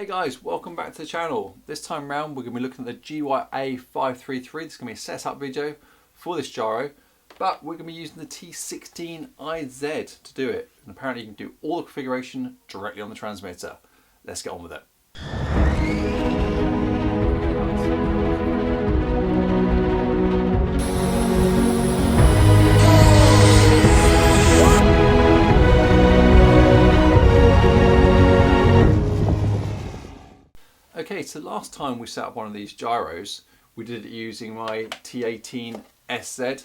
Hey guys, welcome back to the channel. This time round we're going to be looking at the GYA533. This is going to be a setup video for this gyro, but we're going to be using the T16IZ to do it. And apparently you can do all the configuration directly on the transmitter. Let's get on with it. Okay, so last time we set up one of these gyros, we did it using my T18SZ.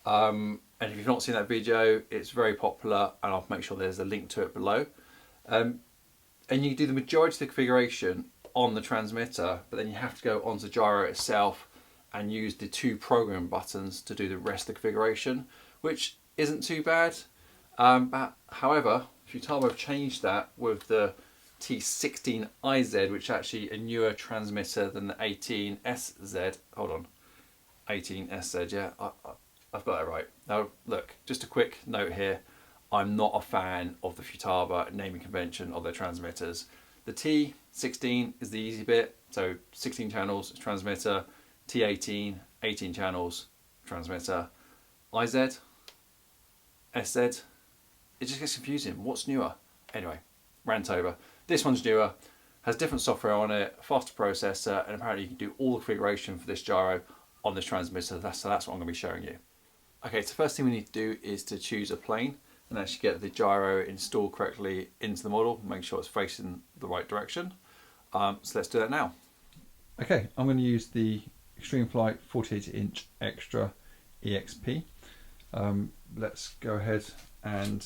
And if you've not seen that video, it's very popular, and I'll make sure there's a link to it below. And you can do the majority of the configuration on the transmitter, but then you have to go onto the gyro itself and use the two program buttons to do the rest of the configuration, which isn't too bad. But however, Futaba have changed that with the T16IZ, which is actually a newer transmitter than the 18SZ. Hold on, 18SZ, yeah, I've got that right. Now look, just a quick note here, I'm not a fan of the Futaba naming convention of their transmitters. The T16 is the easy bit, so 16 channels transmitter, T18, 18 channels transmitter, IZ, SZ, it just gets confusing. What's newer? Anyway, rant over. This one's newer, has different software on it, faster processor, and apparently you can do all the configuration for this gyro on this transmitter. So that's what I'm going to be showing you. Okay, so first thing we need to do is to choose a plane and actually get the gyro installed correctly into the model, make sure it's facing the right direction. So let's do that now. Okay, I'm going to use the Extreme Flight 48-inch Extra EXP. Let's go ahead and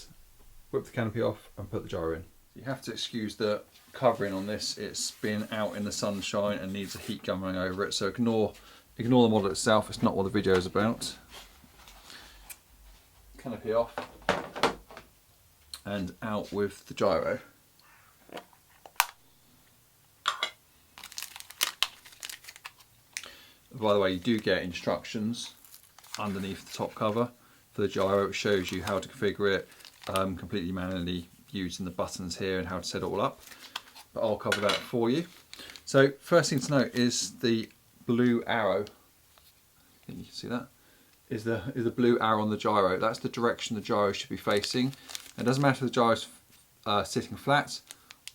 whip the canopy off and put the gyro in. You have to excuse the covering on this, it's been out in the sunshine and needs a heat gun running over it, so ignore the model itself, it's not what the video is about. Canopy off and out with the gyro. By the way, you do get instructions underneath the top cover for the gyro. It shows you how to configure it completely manually using the buttons here and how to set it all up, but I'll cover that for you. So first thing to note is the blue arrow, I think you can see that, is the blue arrow on the gyro. That's the direction the gyro should be facing. It doesn't matter if the gyro's sitting flat,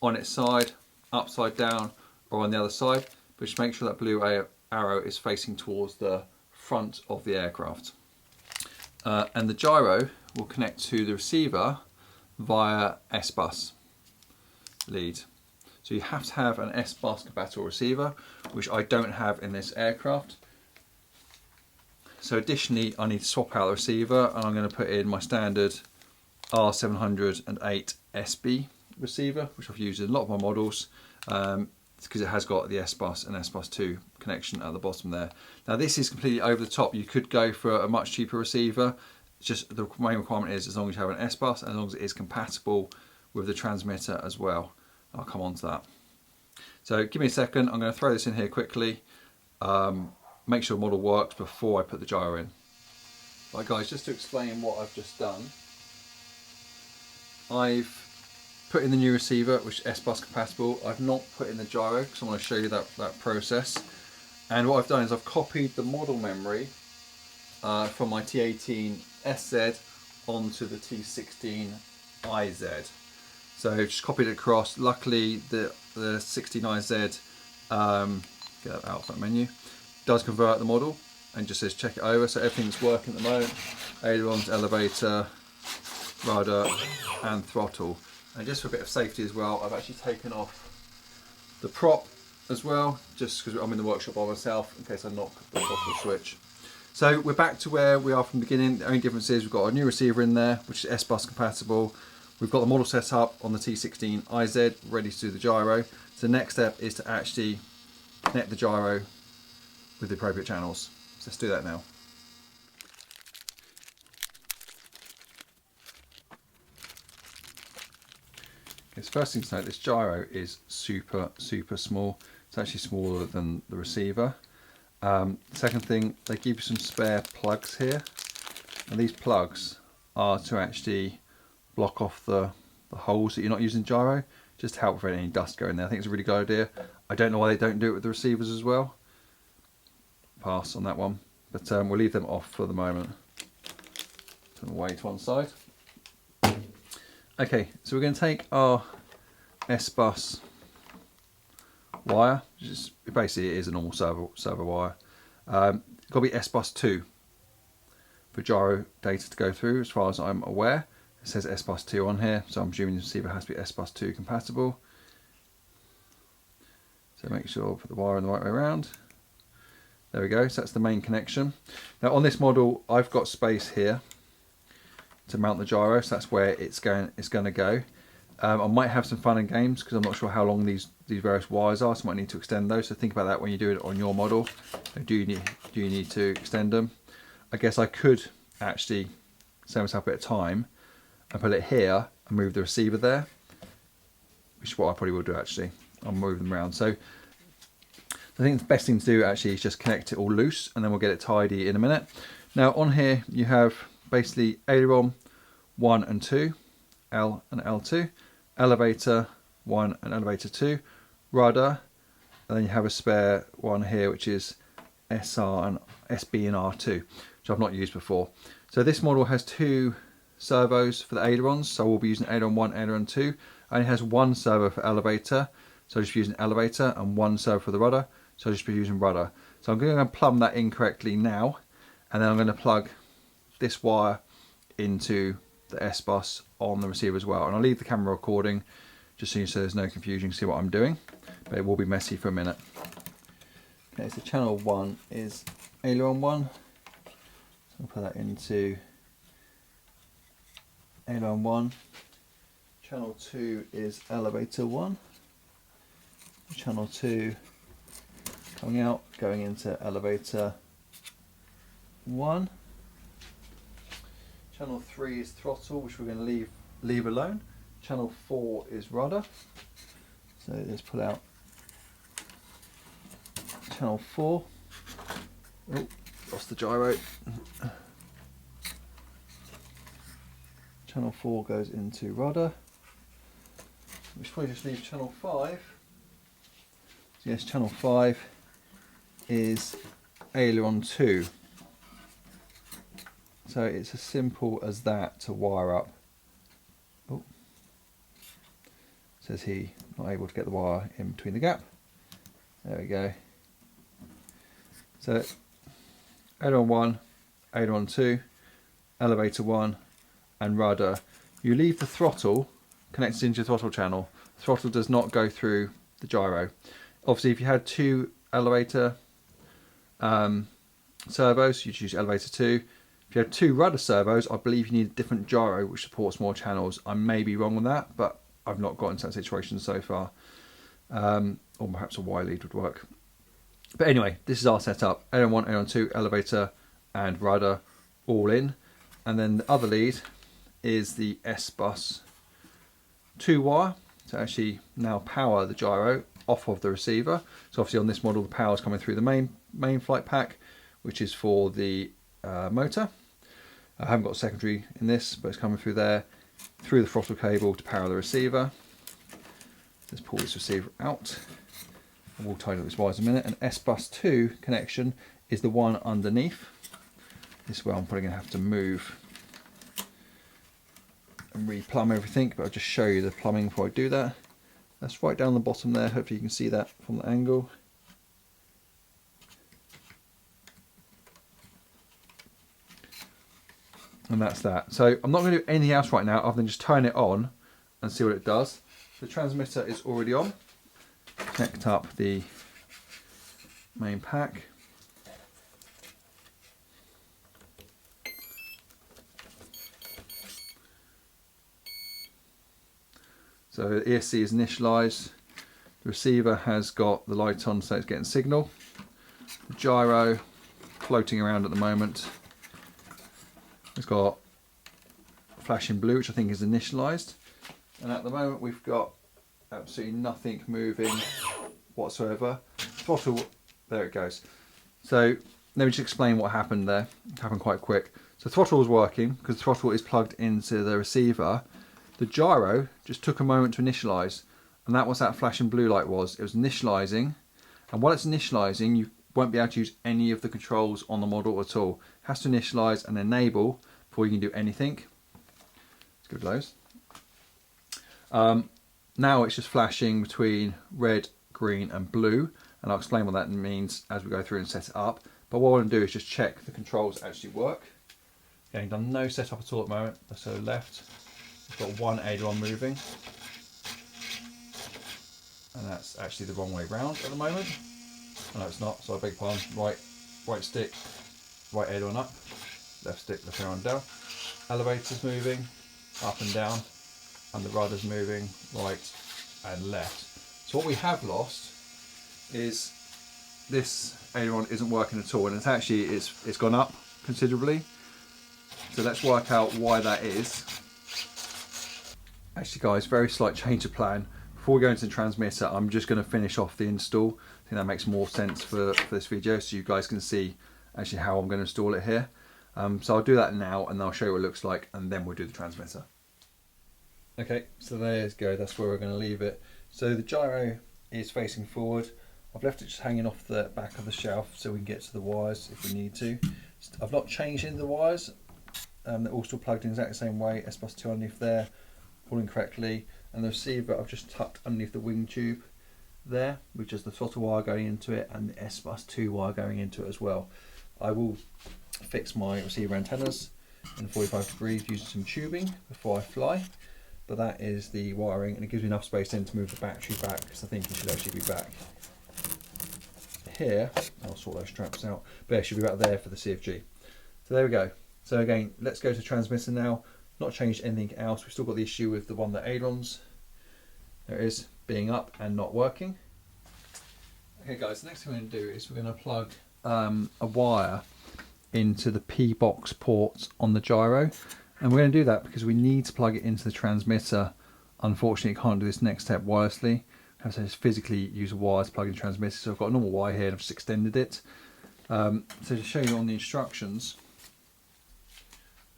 on its side, upside down, or on the other side, but just make sure that blue arrow is facing towards the front of the aircraft. And the gyro will connect to the receiver via SBUS lead. So you have to have an SBUS compatible receiver, which I don't have in this aircraft. So additionally, I need to swap out the receiver, and I'm going to put in my standard R708 SB receiver, which I've used in a lot of my models, because it has got the SBUS and SBUS 2 connection at the bottom there. Now this is completely over the top. You could go for a much cheaper receiver. Just the main requirement is as long as you have an SBUS and as long as it is compatible with the transmitter as well. I'll come on to that. So give me a second, I'm going to throw this in here quickly, make sure the model works before I put the gyro in. Right guys, just to explain what I've just done, I've put in the new receiver, which is SBUS compatible. I've not put in the gyro because I want to show you that process. And what I've done is I've copied the model memory from my T18SZ onto the T16IZ. So just copied it across. Luckily the 16IZ, get that out of that menu, does convert the model and just says check it over. So everything's working at the moment. Ailerons, elevator, rudder and throttle. And just for a bit of safety as well, I've actually taken off the prop as well, just because I'm in the workshop by myself in case I knock the throttle switch. So we're back to where we are from the beginning. The only difference is we've got a new receiver in there, which is SBUS compatible. We've got the model set up on the T16IZ, ready to do the gyro. So the next step is to actually connect the gyro with the appropriate channels. So let's do that now. Okay, so first thing to note, this gyro is super small. It's actually smaller than the receiver. Second thing, they give you some spare plugs here, and these plugs are to actually block off the holes that you're not using gyro, just to help prevent any dust going there. I think it's a really good idea. I don't know why they don't do it with the receivers as well. Pass on that one, but we'll leave them off for the moment. Put them away to one side. Okay, so we're going to take our SBUS wire, which is basically it is a normal servo wire. Got to be SBUS 2 for gyro data to go through, as far as I'm aware. It says SBUS 2 on here, so I'm assuming the receiver has to be SBUS 2 compatible. So make sure put the wire in the right way around. There we go, so that's the main connection. Now on this model, I've got space here to mount the gyro, so that's where it's going to go. I might have some fun and games because I'm not sure how long these various wires are, so I might need to extend those. So think about that when you do it on your model. Do you need to extend them? I guess I could actually save myself a bit of time and put it here and move the receiver there, which is what I probably will do actually. I'll move them around. So I think the best thing to do actually is just connect it all loose, and then we'll get it tidy in a minute. Now on here you have basically aileron 1 and 2, L and L2, elevator 1 and elevator 2, rudder, and then you have a spare one here which is SR and SB and R2, which I've not used before. So this model has 2 servos for the ailerons, so we'll be using aileron 1, aileron 2, and it has 1 servo for elevator, so I'll just be using elevator, and 1 servo for the rudder, so I'll just be using rudder. So I'm going to plumb that in correctly now, and then I'm going to plug this wire into the SBUS on the receiver as well, and I'll leave the camera recording just so there's no confusion. You see what I'm doing, but it will be messy for a minute. Okay, so channel 1 is aileron 1, so I'll put that into aileron 1. Channel 2 is elevator 1. Channel 2 coming out, going into elevator 1. Channel 3 is throttle, which we're going to leave alone. Channel 4 is rudder. So let's pull out channel 4. Oh, lost the gyro. Channel 4 goes into rudder. We should probably just leave channel 5. So yes, channel 5 is aileron 2. So it's as simple as that to wire up. Oh, says he not able to get the wire in between the gap. There we go. So aileron 1, aileron 2, elevator 1 and rudder. You leave the throttle connected into your throttle channel. The throttle does not go through the gyro. Obviously if you had 2 elevator servos, you'd use elevator 2. If you have 2 rudder servos, I believe you need a different gyro which supports more channels. I may be wrong on that, but I've not got into that situation so far. Or perhaps a Y lead would work. But anyway, this is our setup. aileron 1, aileron 2, elevator and rudder all in. And then the other lead is the SBUS 2 wire to actually now power the gyro off of the receiver. So obviously on this model the power is coming through the main flight pack, which is for the motor. I haven't got a secondary in this, but it's coming through there, through the throttle cable to power the receiver. Let's pull this receiver out. And we'll tidy up this wires in a minute. And SBUS 2 connection is the one underneath. This is where I'm probably going to have to move and re-plumb everything, but I'll just show you the plumbing before I do that. That's right down the bottom there, hopefully you can see that from the angle. And that's that. So I'm not going to do anything else right now other than just turn it on and see what it does. The transmitter is already on. Connect up the main pack. So the ESC is initialized. The receiver has got the light on, so it's getting signal. The gyro floating around at the moment. It's got flashing blue, which I think is initialized. And at the moment we've got absolutely nothing moving whatsoever. Throttle, there it goes. So let me just explain what happened there. It happened quite quick. So throttle was working because the throttle is plugged into the receiver. The gyro just took a moment to initialize, and that was that flashing blue light was. It was initializing, and while it's initializing, you won't be able to use any of the controls on the model at all. It has to initialize and enable before you can do anything. Let's go to those. Now it's just flashing between red, green and blue, and I'll explain what that means as we go through and set it up. But what I want to do is just check the controls actually work. Okay, done no setup at all at the moment. So left, we've got one aileron moving, and that's actually the wrong way round at the moment. Oh, no, it's not, so I beg your pardon. Right stick, right aileron up, left stick, left aileron down. Elevator's moving up and down, and the rudder's moving right and left. So what we have lost is this aileron isn't working at all, and it's actually it's gone up considerably. So let's work out why that is. Actually guys, very slight change of plan. Before we go into the transmitter, I'm just going to finish off the install. I think that makes more sense for this video, so you guys can see actually how I'm going to install it here. So I'll do that now, and I'll show you what it looks like, and then we'll do the transmitter. Okay, so there's go. That's where we're going to leave it. So the gyro is facing forward. I've left it just hanging off the back of the shelf so we can get to the wires if we need to. I've not changed any of the wires. They're all still plugged in exactly the same way. SBUS 2 underneath there, pulling correctly, and the receiver I've just tucked underneath the wing tube there, with just the throttle wire going into it and the SBUS 2 wire going into it as well. I will fix my receiver antennas in 45 degrees using some tubing before I fly, but that is the wiring, and it gives me enough space then to move the battery back, because I think it should actually be back here. I'll sort those straps out, but it should be back there for the CFG. So there we go. So again, let's go to transmitter now. Not changed anything else. We've still got the issue with the one that ailerons, there it is, being up and not working. Okay guys, the next thing we're going to do is we're going to plug a wire into the PBOX ports on the gyro, and we're going to do that because we need to plug it into the transmitter. Unfortunately, can't do this next step wirelessly. I have to just physically use a wire to plug in the transmitter. So I've got a normal wire here and I've just extended it. So to show you on the instructions,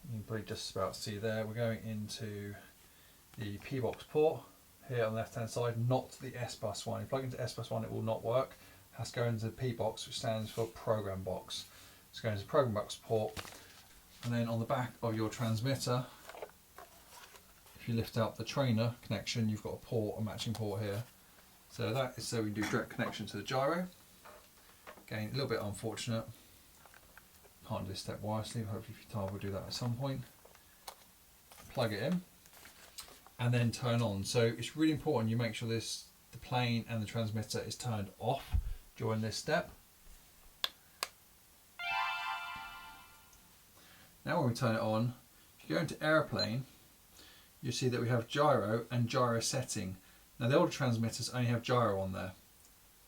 you can probably just about see there, we're going into the PBOX port here on the left hand side, not the SBUS one. If you plug into SBUS one, it will not work. It has to go into the PBOX, which stands for program box. So go into the program box port, and then on the back of your transmitter, if you lift up the trainer connection, you've got a port, a matching port here. So that is so we can do direct connection to the gyro. Again, a little bit unfortunate. Can't do this step wirelessly. Hopefully Futaba will do that at some point. Plug it in and then turn on. So it's really important you make sure the plane and the transmitter is turned off during this step. Now when we turn it on, if you go into airplane, you see that we have gyro and gyro setting. Now the older transmitters only have gyro on there,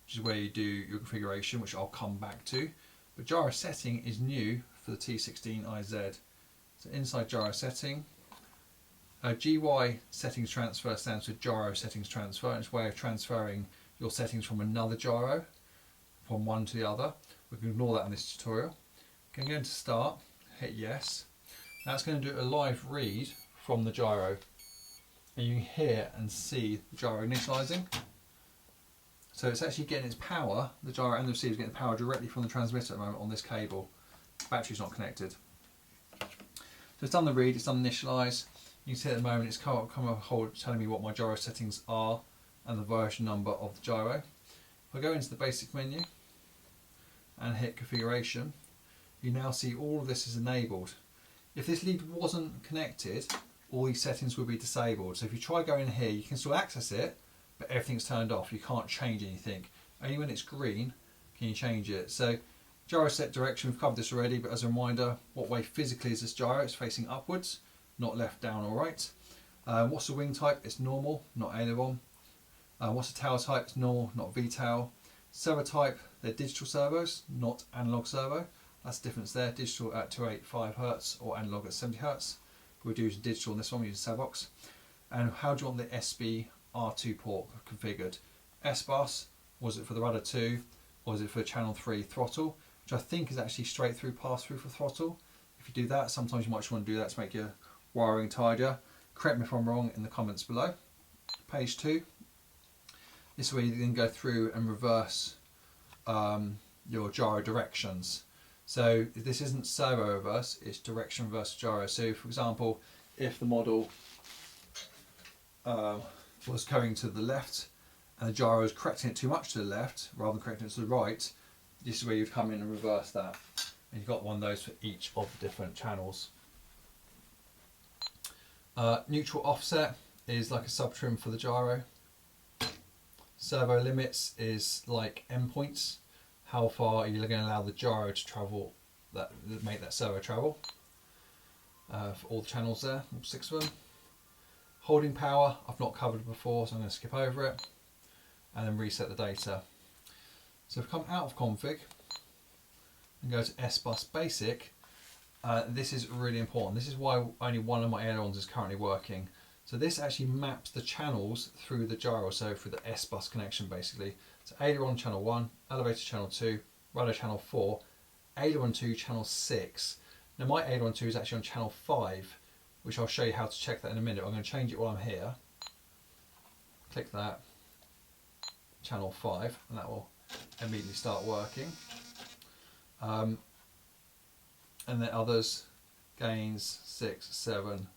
which is where you do your configuration, which I'll come back to. But gyro setting is new for the T16IZ. So inside gyro setting, GY settings transfer stands for gyro settings transfer, and it's a way of transferring your settings from another gyro, from one to the other. We can ignore that in this tutorial. You can go into start, hit yes. Now it's going to do a live read from the gyro, and you can hear and see the gyro initializing. So it's actually getting its power, the gyro and the receiver is getting power directly from the transmitter at the moment on this cable. Battery's not connected. So it's done the read, it's done the initialize. You can see at the moment it's come up telling me what my gyro settings are and the version number of the gyro. If I go into the basic menu and hit configuration, you now see all of this is enabled. If this lead wasn't connected, all these settings would be disabled. So if you try going in here, you can still access it, but everything's turned off. You can't change anything. Only when it's green can you change it. So gyro set direction, we've covered this already, but as a reminder, what way physically is this gyro? It's facing upwards, not left, down or right. What's the wing type? It's normal, not aileron. What's the tail type? It's normal, not V-tail. Servo type, they're digital servos, not analog servo. That's the difference there, digital at 285 Hz or analog at 70 Hz. We're using digital on this one, we're using Servos. And how do you want the SBR2 port configured? SBUS, was it for the rudder 2, or is it for channel 3 throttle, which I think is actually straight through pass through for throttle. If you do that, sometimes you might just want to do that to make your wiring tidier. Correct me if I'm wrong in the comments below. Page 2, This is where you then go through and reverse your gyro directions. So if this isn't servo reverse, it's direction reverse gyro. So for example, if the model was going to the left and the gyro is correcting it too much to the left rather than correcting it to the right, this is where you'd come in and reverse that. And you've got one of those for each of the different channels. Neutral offset is like a sub-trim for the gyro. Servo limits is like endpoints. How far are you going to allow the gyro to travel, make that servo travel? For all the channels there, all 6 of them. Holding power, I've not covered before, so I'm going to skip over it. And then reset the data. So if we come out of config and go to SBUS basic, this is really important. This is why only one of my ailerons is currently working. So this actually maps the channels through the gyro, so through the SBUS connection basically. So aileron channel 1, elevator channel 2, rudder channel 4, aileron 2 channel 6. Now my aileron 2 is actually on channel 5, which I'll show you how to check that in a minute. I'm going to change it while I'm here. Click that, channel 5, and that will immediately start working. And then others, gains 6, 7,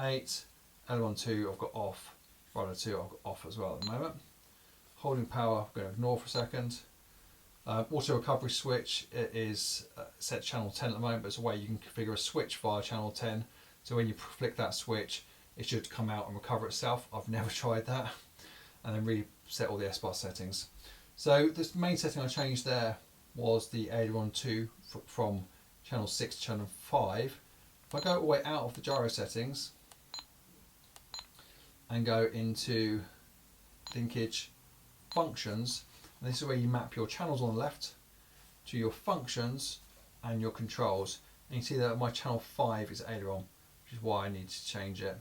8, aileron 2 I've got off, rudder 2 I've got off as well at the moment. Holding power, I'm going to ignore for a second. Auto recovery switch, it is set channel 10 at the moment, but it's a way you can configure a switch via channel 10. So when you flick that switch, it should come out and recover itself. I've never tried that. And then reset all the SBUS settings. So the main setting I changed there was the aileron 2 from channel 6 to channel 5. If I go all the way out of the gyro settings and go into linkage functions, and this is where you map your channels on the left to your functions and your controls. And you can see that my channel 5 is aileron, which is why I need to change it.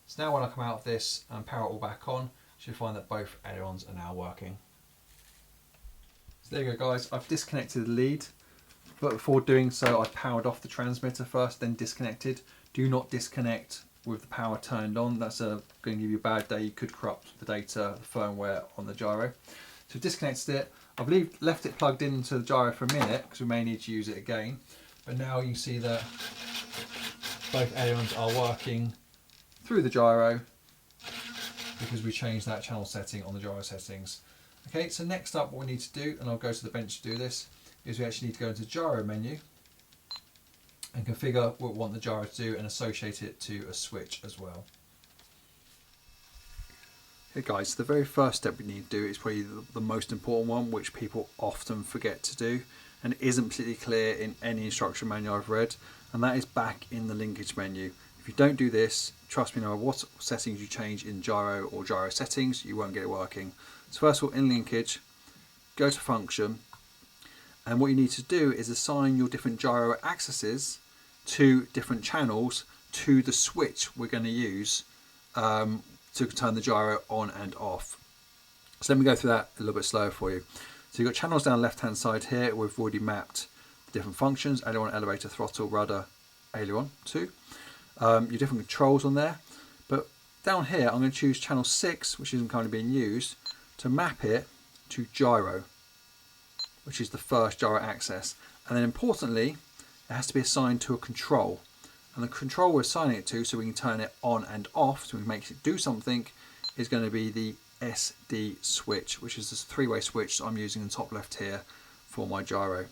So now when I come out of this and power it all back on, you should find that both ailerons are now working. So there you go guys, I've disconnected the lead, but before doing so I powered off the transmitter first, then disconnected. Do not disconnect with the power turned on, that's going to give you a bad day. You could corrupt the data, the firmware on the gyro. So disconnected it, I've left it plugged into the gyro for a minute because we may need to use it again, but now you can see that both ailerons are working through the gyro because we changed that channel setting on the gyro settings. Okay, so next up what we need to do, and I'll go to the bench to do this, is we actually need to go into the gyro menu and configure what we want the gyro to do and associate it to a switch as well. Okay guys, the very first step we need to do is probably the most important one, which people often forget to do and isn't particularly clear in any instruction manual I've read, and that is back in the linkage menu. If you don't do this, trust me, no matter what settings you change in gyro or gyro settings, you won't get it working. So first of all, in linkage, go to function, and what you need to do is assign your different gyro accesses to different channels to the switch we're going to use to turn the gyro on and off. So let me go through that a little bit slower for you. So you've got channels down the left hand side here. We've already mapped the different functions: aileron, elevator, throttle, rudder, aileron 2. Your different controls on there, but down here I'm going to choose channel 6, which isn't currently being used, to map it to gyro, which is the first gyro access. And then importantly, it has to be assigned to a control, and the control we're assigning it to, so we can turn it on and off, so we can make it do something, is going to be the SD switch, which is this 3-way switch that I'm using in the top left here for my gyro.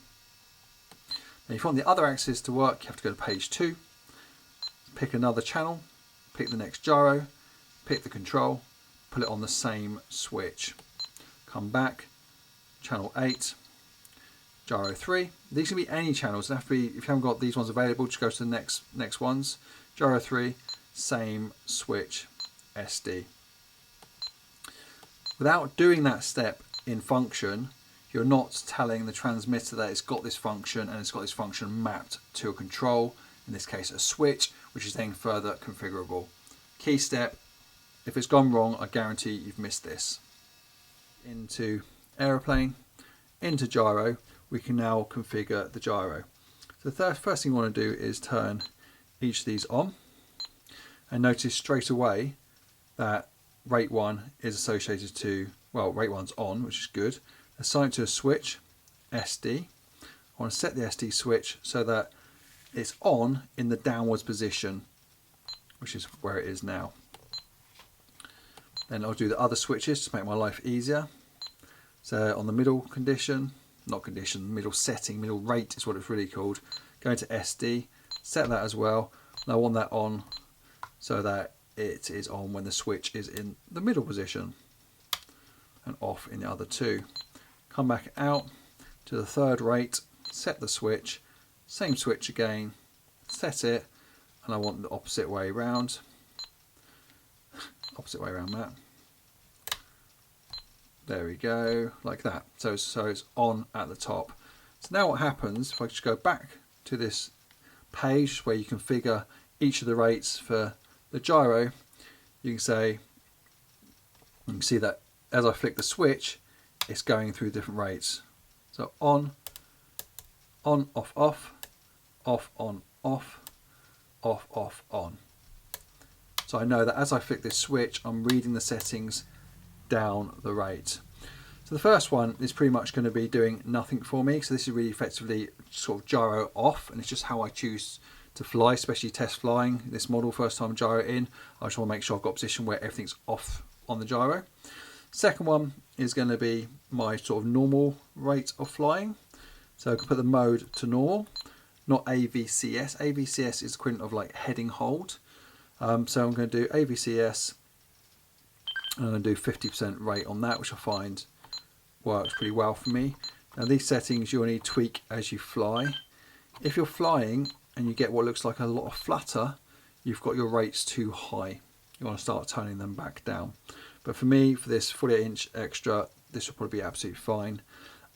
Now if you want the other axis to work, you have to go to page 2, pick another channel, pick the next gyro, pick the control, put it on the same switch. Come back, channel 8, gyro 3. These can be any channels. They have to be, if you haven't got these ones available, just go to the next ones. Gyro 3, same switch, SD. Without doing that step in function, you're not telling the transmitter that it's got this function and it's got this function mapped to a control, in this case a switch, which is then further configurable. Key step, if it's gone wrong, I guarantee you've missed this. Into aeroplane, into gyro, we can now configure the gyro. So the first thing you want to do is turn each of these on, and notice straight away that rate 1 is associated to, well, rate 1's on, which is good. Assign it to a switch, SD. I want to set the SD switch so that it's on in the downwards position, which is where it is now. Then I'll do the other switches to make my life easier. So on the middle condition, not condition, middle setting, middle rate is what it's really called. Go into SD, set that as well. And I want that on so that it is on when the switch is in the middle position and off in the other two. Come back out to the third rate, set the switch, same switch again, set it, and I want the opposite way around. Opposite way around that. There we go, like that. So it's on at the top. So now what happens, if I just go back to this page where you configure each of the rates for the gyro, you can see that as I flick the switch, it's going through different rates. So on, off, off, off, on, off, off, off, on. So I know that as I flick this switch, I'm reading the settings down the rate. So the first one is pretty much going to be doing nothing for me. So this is really effectively sort of gyro off, and it's just how I choose to fly, especially test flying this model, first time gyro in. I just want to make sure I've got a position where everything's off on the gyro. Second one is going to be my sort of normal rate of flying. So I can put the mode to normal, not AVCS. AVCS is equivalent of like heading hold. So I'm going to do AVCS, and I'm going to do 50% rate on that, which I find works pretty well for me. Now these settings you'll need to tweak as you fly. If you're flying and you get what looks like a lot of flutter, you've got your rates too high. You want to start turning them back down. But for me, for this 48-inch extra, this will probably be absolutely fine.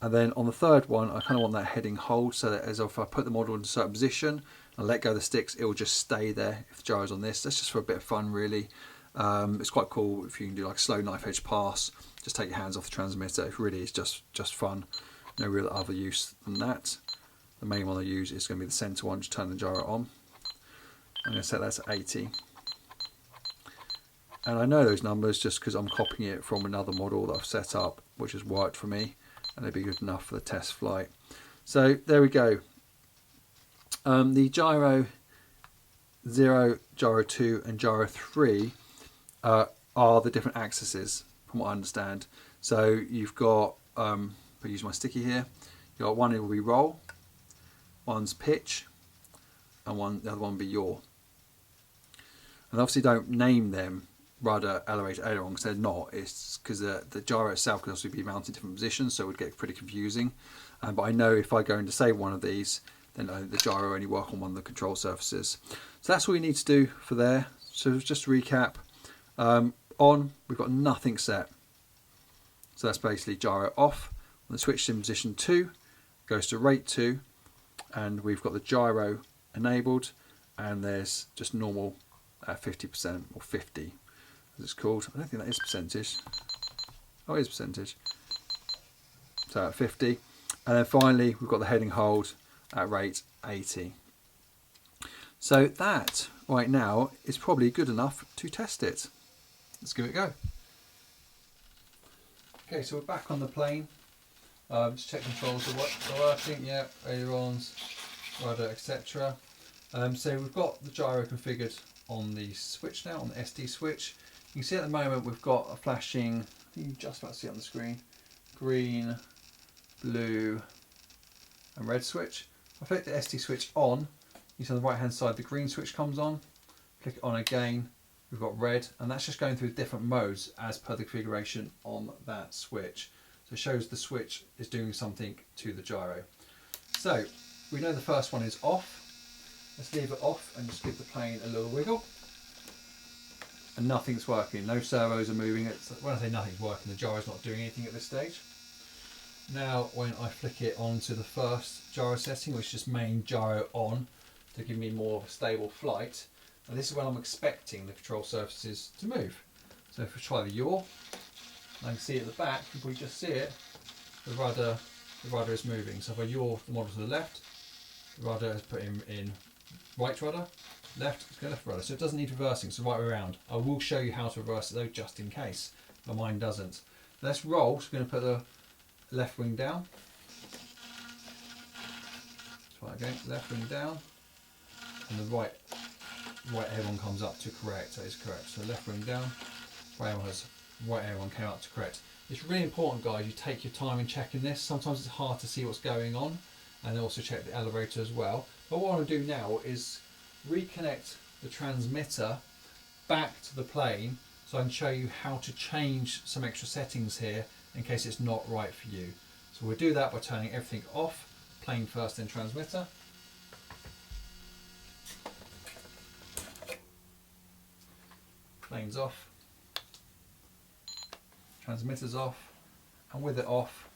And then on the third one, I kind of want that heading hold, so that as if I put the model in a certain position and let go of the sticks, it will just stay there if the gyro's on this. That's just for a bit of fun, really. It's quite cool if you can do like a slow knife edge pass, just take your hands off the transmitter. It really is just fun. No real other use than that. The main one I use is going to be the center one, just turn the gyro on. I'm going to set that to 80. And I know those numbers just because I'm copying it from another model that I've set up, which has worked for me, and they'd be good enough for the test flight. So there we go. The Gyro 0, Gyro 2 and Gyro 3 are the different axes from what I understand. So you've got, if I use my sticky here, you've got one, it will be roll, one's pitch, and the other one will be yaw. And obviously don't name them rudder, elevator, aileron, because they're not. It's because the gyro itself can also be mounted in different positions, so it would get pretty confusing. But I know if I go into say one of these, then the gyro only work on one of the control surfaces. So that's all you need to do for there. So just to recap, on, we've got nothing set. So that's basically gyro off. When the switch is in position 2, goes to rate 2, and we've got the gyro enabled, and there's just normal 50% or 50 as it's called. I don't think that is percentage. Oh, it is percentage. So at 50. And then finally we've got the heading hold at rate 80. So that right now is probably good enough to test it. Let's give it a go. Okay, so we're back on the plane. Just check controls are working. Yeah, ailerons, rudder, etc. So we've got the gyro configured on the switch now, on the SD switch. You can see at the moment we've got a flashing, I think you just about to see it on the screen, green, blue and red switch. If I flick the SD switch on, you see on the right hand side the green switch comes on. Click it on again, we've got red, and that's just going through different modes as per the configuration on that switch. So it shows the switch is doing something to the gyro. So we know the first one is off. Let's leave it off and just give the plane a little wiggle. And nothing's working, no servos are moving. When I say nothing's working, the gyro's not doing anything at this stage. Now when I flick it onto the first gyro setting, which is just main gyro on, to give me more of a stable flight, and this is when I'm expecting the control surfaces to move. So if we try the yaw, I can see at the back, if we just see it, the rudder is moving. So if I yaw the model to the left, the rudder is put in right rudder. left, let's go left rudder. So it doesn't need reversing, so right way around. I will show you how to reverse it though, just in case, but mine doesn't. Let's roll, so we're going to put the left wing down. Try again, left wing down, and the right aileron comes up to correct, that is correct. So left wing down, right aileron came up to correct. It's really important, guys, you take your time in checking this. Sometimes it's hard to see what's going on, and also check the elevator as well. But what I want to do now is reconnect the transmitter back to the plane so I can show you how to change some extra settings here in case it's not right for you. So we'll do that by turning everything off, plane first then transmitter. Plane's off. Transmitter's off, and with it off,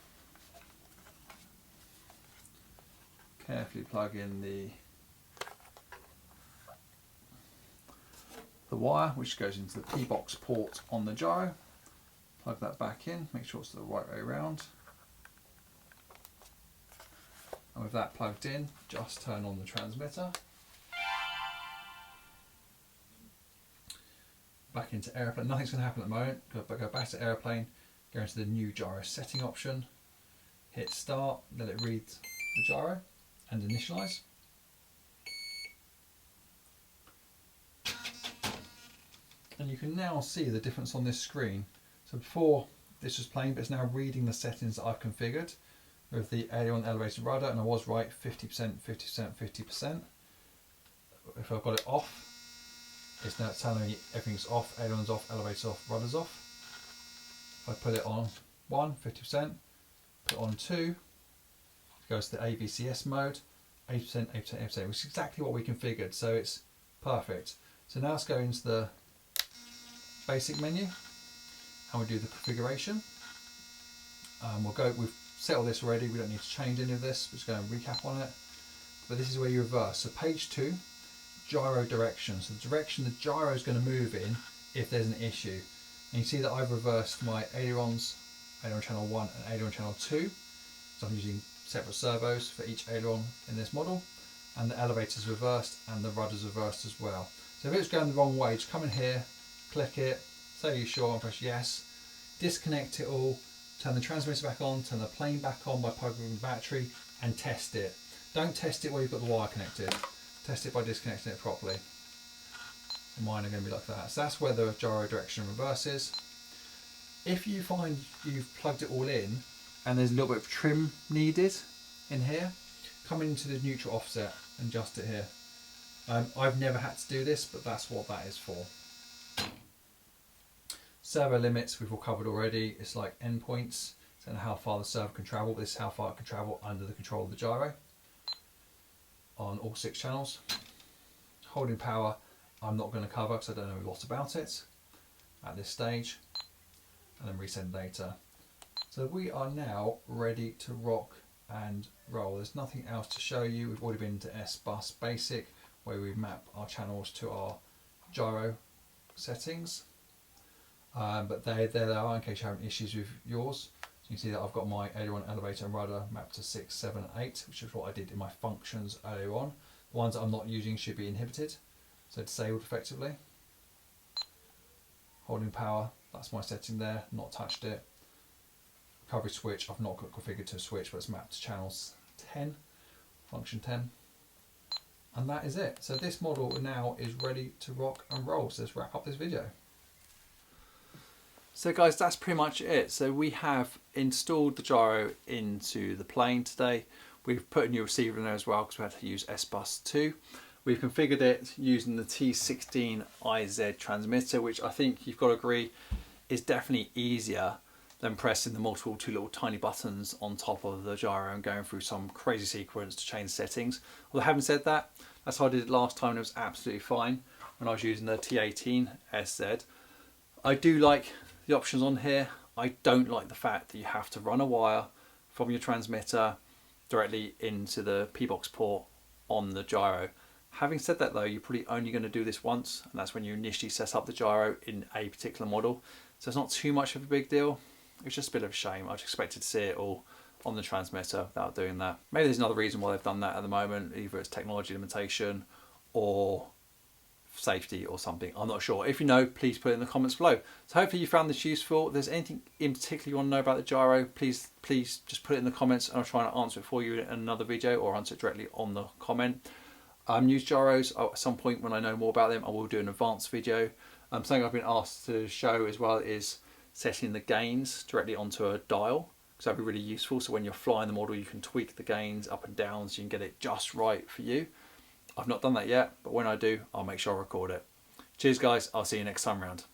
carefully plug in the wire which goes into the PBOX port on the gyro. Plug that back in, make sure it's the right way around. And with that plugged in, just turn on the transmitter. Back into airplane, nothing's going to happen at the moment, but go back to airplane, go into the new gyro setting option, hit start, let it read the gyro and initialize. And you can now see the difference on this screen. So before this was playing, but it's now reading the settings that I've configured with the aileron, elevator, rudder, and I was right, 50%, 50%, 50%. If I've got it off, it's now telling me everything's off, aileron's off, elevator's off, rudder's off. If I put it on 1, 50%, put it on 2, it goes to the AVCS mode, 80%, 80%, 80%, which is exactly what we configured, so it's perfect. So now let's go into the basic menu and we'll do the configuration. We've set all this already, we don't need to change any of this, we're just going to recap on it. But this is where you reverse. So page 2, gyro direction. So the direction the gyro is going to move in if there's an issue. And you see that I've reversed my ailerons, aileron channel 1 and aileron channel 2. So I'm using separate servos for each aileron in this model. And the elevator's reversed and the rudder's reversed as well. So if it's going the wrong way, just come in here, click it, say you're sure and press yes. Disconnect it all, turn the transmitter back on, turn the plane back on by plugging in the battery and test it. Don't test it where you've got the wire connected. Test it by disconnecting it properly. And mine are going to be like that. So that's where the gyro direction reverses. If you find you've plugged it all in and there's a little bit of trim needed in here, come into the neutral offset and adjust it here. I've never had to do this, but that's what that is for. Servo limits we've all covered already. It's like endpoints, so how far the servo can travel. This is how far it can travel under the control of the gyro on all 6 channels. Holding power I'm not going to cover because I don't know a lot about it at this stage, and then resend later. So we are now ready to rock and roll. There's nothing else to show you. We've already been to SBUS basic where we map our channels to our gyro settings, but there they are in case you're having issues with yours. So you can see that I've got my aileron, elevator and rudder mapped to 6, 7, 8, which is what I did in my functions earlier on. The ones that I'm not using should be inhibited, so disabled effectively. Holding power, that's my setting there, not touched it. Recovery switch, I've not got configured to a switch, but it's mapped to channels 10, function 10. And that is it. So this model now is ready to rock and roll. So let's wrap up this video. So guys, that's pretty much it. So we have installed the gyro into the plane today. We've put a new receiver in there as well because we had to use SBUS 2. We've configured it using the T16IZ transmitter, which I think you've got to agree is definitely easier than pressing the two little tiny buttons on top of the gyro and going through some crazy sequence to change settings. Although having said that, that's how I did it last time and it was absolutely fine when I was using the T18SZ. I do like the options on here. I don't like the fact that you have to run a wire from your transmitter directly into the PBOX port on the gyro. Having said that though, you're probably only going to do this once, and that's when you initially set up the gyro in a particular model. So it's not too much of a big deal. It's just a bit of a shame. I just expected to see it all on the transmitter without doing that. Maybe there's another reason why they've done that at the moment. Either it's technology limitation or safety or something. I'm not sure. If you know, please put it in the comments below. So hopefully you found this useful. If there's anything in particular you want to know about the gyro, please just put it in the comments and I'll try and answer it for you in another video or answer it directly on the comment. Use gyros at some point when I know more about them. I will do an advanced video. Something I've been asked to show as well is setting the gains directly onto a dial, because that'd be really useful. So when you're flying the model, you can tweak the gains up and down so you can get it just right for you. I've not done that yet, but when I do, I'll make sure I record it. Cheers guys, I'll see you next time round.